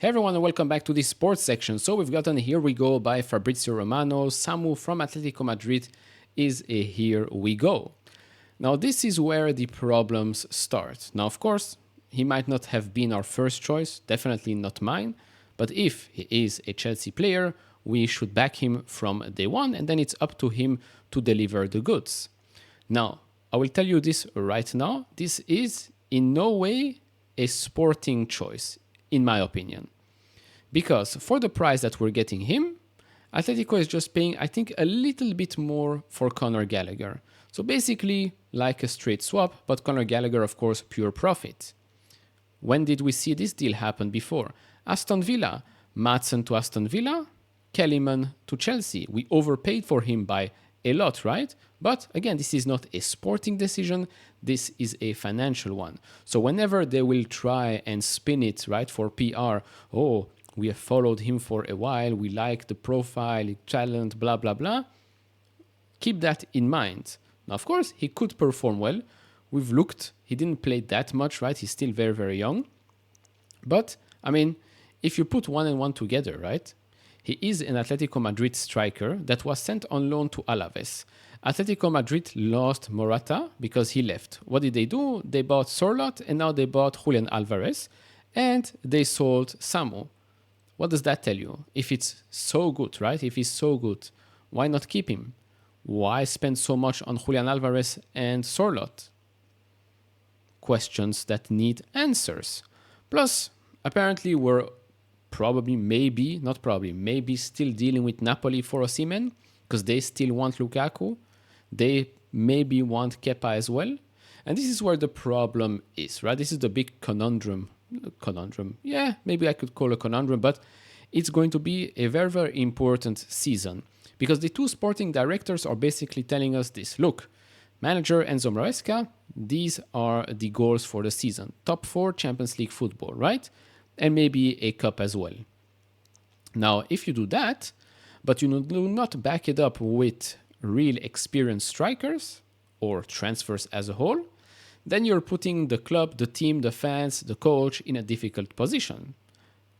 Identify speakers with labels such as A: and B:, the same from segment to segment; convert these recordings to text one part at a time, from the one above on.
A: Hey everyone and welcome back to the sports section. So we've gotten Here We Go by Fabrizio Romano. Samu from Atletico Madrid is a Here We Go. Now this is where the problems start. Now of course, he might not have been our first choice, definitely not mine, but if he is a Chelsea player, we should back him from day one and then it's up to him to deliver the goods. Now, I will tell you this right now, this is in no way a sporting choice, in my opinion. Because for the price that we're getting him, Atletico is just paying, I think, a little bit more for Conor Gallagher. So basically, like a straight swap, but Conor Gallagher, of course, pure profit. When did we see this deal happen before? Aston Villa, Maatsen to Aston Villa, Kellyman to Chelsea. We overpaid for him by a lot, right? But again, this is not a sporting decision. This is a financial one. So whenever they will try and spin it, right, for PR, oh, we have followed him for a while, we like the profile, talent, blah, blah, blah. Keep that in mind. Now, of course, he could perform well. We've looked, he didn't play that much, right? He's still very, very young. But, I mean, if you put one and one together, right? He is an Atletico Madrid striker that was sent on loan to Alaves. Atletico Madrid lost Morata because he left. What did they do? They bought Sorloth and now they bought Julian Alvarez and they sold Samu. What does that tell you? If it's so good, right? If he's so good, why not keep him? Why spend so much on Julian Alvarez and Sorloth? Questions that need answers. Plus, apparently we're maybe still dealing with Napoli for Osimhen because they still want Lukaku. They maybe want Kepa as well. And this is where the problem is, right? This is the big conundrum. Yeah, maybe I could call a conundrum, but it's going to be a very, very important season because the two sporting directors are basically telling us this. Look, manager Enzo Maresca, these are the goals for the season. Top 4 Champions League football, right? And maybe a cup as well. Now, if you do that, but you do not back it up with real experienced strikers or transfers as a whole, then you're putting the club, the team, the fans, the coach in a difficult position.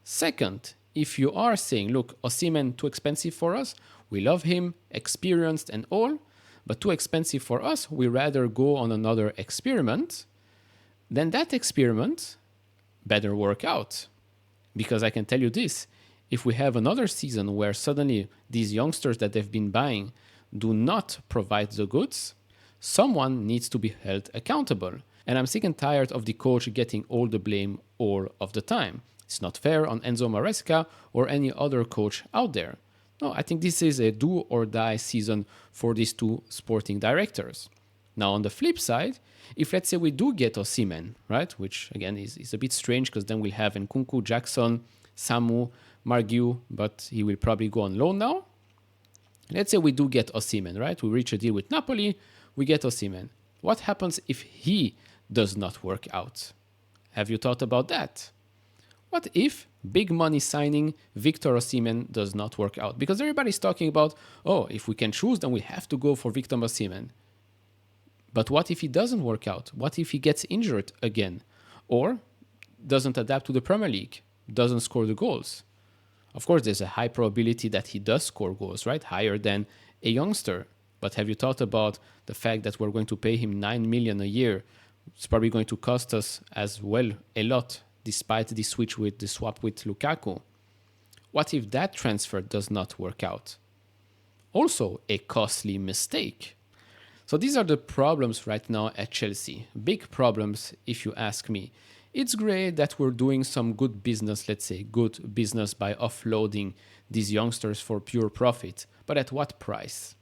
A: Second, if you are saying, look, Osimhen too expensive for us, we love him, experienced and all, but too expensive for us, we rather go on another experiment, then that experiment better work out. Because I can tell you this, if we have another season where suddenly these youngsters that they've been buying do not provide the goods, someone needs to be held accountable. And I'm sick and tired of the coach getting all the blame all of the time. It's not fair on Enzo Maresca or any other coach out there. No, I think this is a do or die season for these two sporting directors. Now, on the flip side, if let's say we do get Osimhen, right, which again is a bit strange because then we'll have Nkunku, Jackson, Samu, Margiu, but he will probably go on loan now. Let's say we do get Osimhen, right? We reach a deal with Napoli, we get Osimhen. What happens if he does not work out? Have you thought about that? What if big money signing Victor Osimhen does not work out? Because everybody's talking about, oh, if we can choose, then we have to go for Victor Osimhen. But what if he doesn't work out? What if he gets injured again? Or doesn't adapt to the Premier League, doesn't score the goals? Of course, there's a high probability that he does score goals, right? Higher than a youngster. But have you thought about the fact that we're going to pay him 9 million a year? It's probably going to cost us as well a lot, despite the swap with Lukaku. What if that transfer does not work out? Also a costly mistake. So these are the problems right now at Chelsea. Big problems, if you ask me. It's great that we're doing some good business, let's say good business by offloading these youngsters for pure profit. But at what price?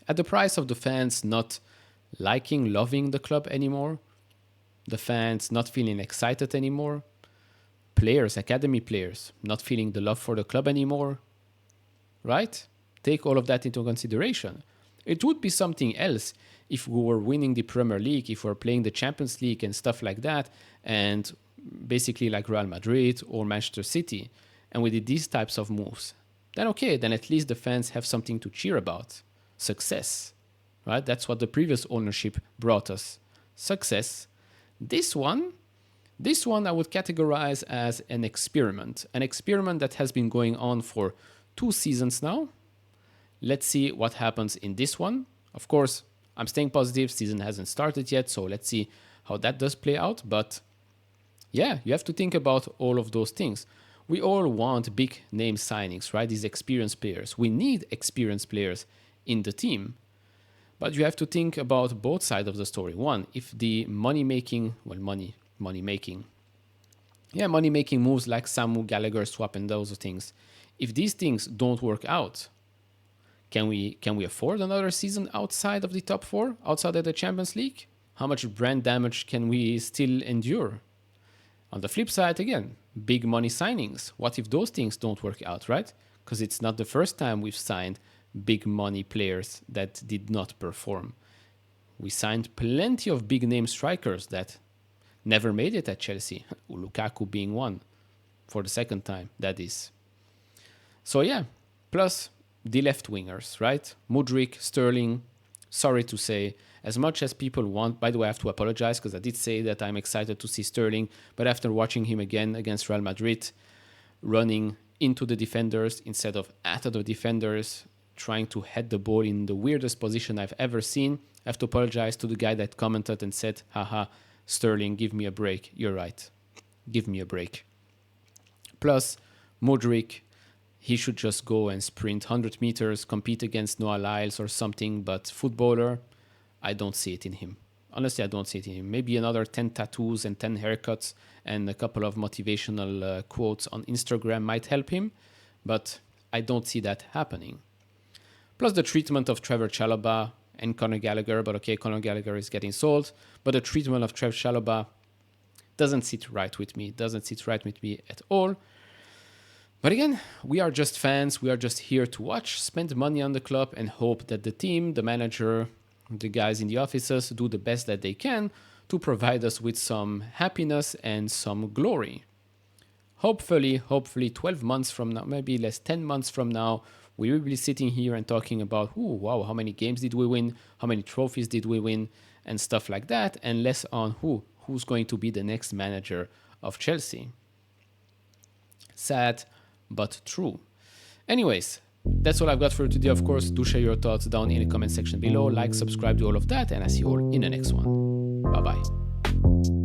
A: At the price of the fans not liking, loving the club anymore? The fans not feeling excited anymore? Players, academy players, not feeling the love for the club anymore? Right? Take all of that into consideration. It would be something else if we were winning the Premier League, if we were playing the Champions League and stuff like that, and basically like Real Madrid or Manchester City, and we did these types of moves. Then okay, then at least the fans have something to cheer about. Success, right? That's what the previous ownership brought us. Success. This one, This one I would categorize as an experiment that has been going on for 2 seasons now. Let's see what happens in this one. Of course, I'm staying positive, season hasn't started yet, so let's see how that does play out. But yeah, you have to think about all of those things. We all want big name signings, right? These experienced players. We need experienced players in the team. But you have to think about both sides of the story. One, if the money-making moves like Samu, Gallagher swap and those things, if these things don't work out, can we afford another season outside of the top 4, outside of the Champions League? How much brand damage can we still endure? On the flip side, again, big money signings. What if those things don't work out, right? Because it's not the first time we've signed big money players that did not perform. We signed plenty of big name strikers that never made it at Chelsea, Lukaku being one, for the second time, that is. So yeah, plus the left wingers, right? Mudryk, Sterling, sorry to say, as much as people want, by the way, I have to apologize because I did say that I'm excited to see Sterling, but after watching him again against Real Madrid, running into the defenders instead of at the defenders, trying to head the ball in the weirdest position I've ever seen, I have to apologize to the guy that commented and said, haha, Sterling, give me a break. You're right. Give me a break. Plus, Mudryk, he should just go and sprint 100 meters, compete against Noah Lyles or something, but footballer, I don't see it in him. Honestly, I don't see it in him. Maybe another 10 tattoos and 10 haircuts and a couple of motivational quotes on Instagram might help him, but I don't see that happening. Plus the treatment of Trevor Chalobah and Conor Gallagher, but okay, Conor Gallagher is getting sold, but the treatment of Trevor Chalobah doesn't sit right with me, at all. But again, we are just fans, we are just here to watch, spend money on the club and hope that the team, the manager, the guys in the offices do the best that they can to provide us with some happiness and some glory. Hopefully 12 months from now, maybe less 10 months from now, we will be sitting here and talking about, wow, how many games did we win? How many trophies did we win? And stuff like that, and less on who's going to be the next manager of Chelsea. Sad, but true. Anyways, that's all I've got for today. Of course, do share your thoughts down in the comment section below. Like, subscribe, do all of that, and I see you all in the next one. Bye-bye.